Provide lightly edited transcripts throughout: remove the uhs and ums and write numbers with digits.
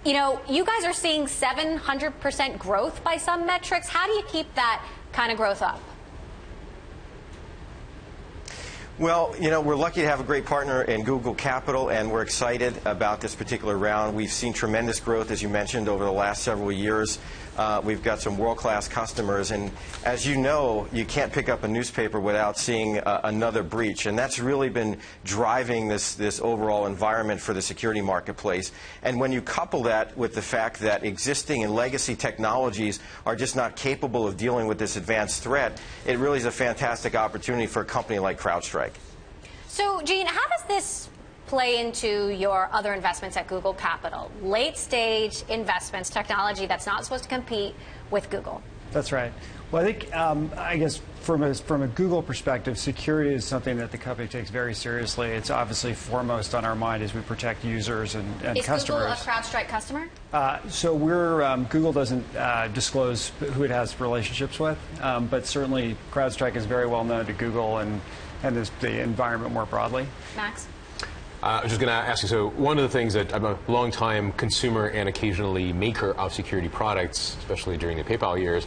You know, you guys are seeing 700% growth by some metrics. How do you keep that kind of growth up? Well, you know, we're lucky to have a great partner in Google Capital, and we're excited about this particular round. We've seen tremendous growth, as you mentioned, over the last several years. We've got some world-class customers, and as you know, you can't pick up a newspaper without seeing another breach, and that's really been driving this overall environment for the security marketplace. And when you couple that with the fact that existing and legacy technologies are just not capable of dealing with this advanced threat, it really is a fantastic opportunity for a company like CrowdStrike. So, Gene, how does this play into your other investments at Google Capital? Late-stage investments, technology that's not supposed to compete with Google. That's right. Well, I think, I guess from a Google perspective, security is something that the company takes very seriously. It's obviously foremost on our mind as we protect users and customers. Is Google a CrowdStrike customer? So Google doesn't disclose who it has relationships with, but certainly CrowdStrike is very well known to Google and the environment more broadly. Max? I was just going to ask you, so one of the things that I'm a long-time consumer and occasionally maker of security products, especially during the PayPal years,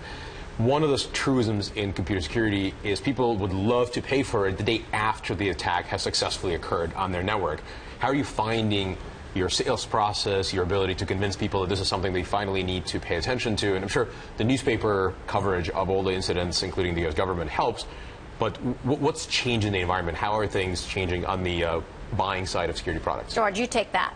one of those truisms in computer security is people would love to pay for it the day after the attack has successfully occurred on their network. How are you finding your sales process, your ability to convince people that this is something they finally need to pay attention to? And I'm sure the newspaper coverage of all the incidents, including the U.S. government, helps, but what's changed in the environment? How are things changing on the buying side of security products? George, you take that.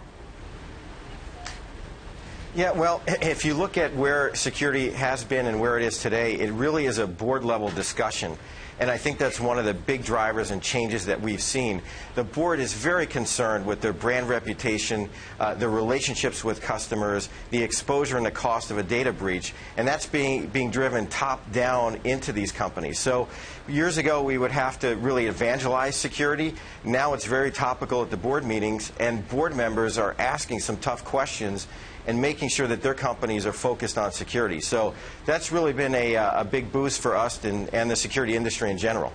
Yeah, well, if you look at where security has been and where it is today, it really is a board-level discussion. And I think that's one of the big drivers and changes that we've seen. The board is very concerned with their brand reputation, their relationships with customers, the exposure and the cost of a data breach, and that's being driven top-down into these companies. So years ago, we would have to really evangelize security. Now it's very topical at the board meetings, and board members are asking some tough questions and making sure that their companies are focused on security. So that's really been a big boost for us and the security industry in general.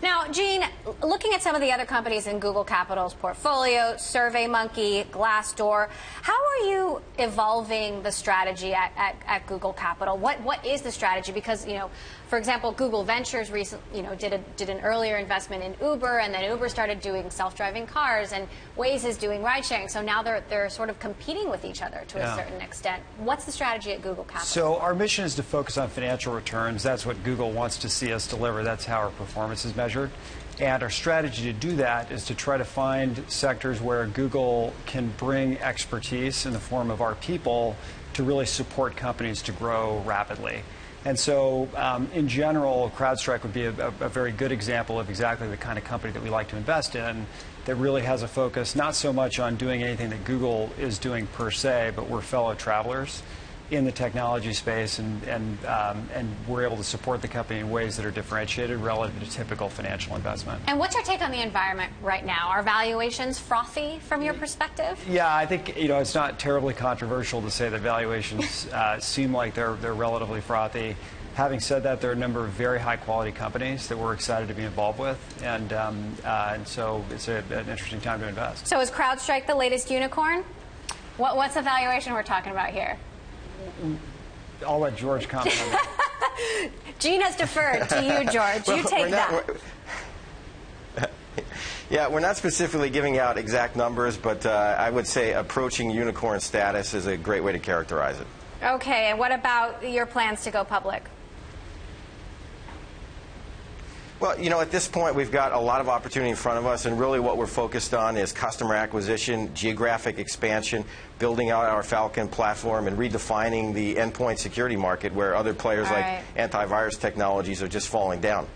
Now, Gene, looking at some of the other companies in Google Capital's portfolio, SurveyMonkey, Glassdoor, how are you evolving the strategy at Google Capital? What is the strategy? Because, you know, for example, Google Ventures did an earlier investment in Uber, and then Uber started doing self-driving cars, and Waze is doing ride-sharing. So now they're sort of competing with each other to a certain extent. What's the strategy at Google Capital? So our mission is to focus on financial returns. That's what Google wants to see us deliver. That's how our performance is measured. And our strategy to do that is to try to find sectors where Google can bring expertise in the form of our people to really support companies to grow rapidly. And so, in general, CrowdStrike would be a very good example of exactly the kind of company that we like to invest in, that really has a focus not so much on doing anything that Google is doing per se, but we're fellow travelers in the technology space, and we're able to support the company in ways that are differentiated relative to typical financial investment. And what's your take on the environment right now? Are valuations frothy from your perspective? Yeah, I think it's not terribly controversial to say that valuations seem like they're relatively frothy. Having said that, there are a number of very high-quality companies that we're excited to be involved with, and so it's an interesting time to invest. So is CrowdStrike the latest unicorn? What's the valuation we're talking about here? I'll let George comment on that. Gene has deferred to you, George. You take that. Yeah, we're not specifically giving out exact numbers, but I would say approaching unicorn status is a great way to characterize it. Okay, and what about your plans to go public? Well, you know, at this point, we've got a lot of opportunity in front of us, and really what we're focused on is customer acquisition, geographic expansion, building out our Falcon platform, and redefining the endpoint security market where other players like antivirus technologies are just falling down.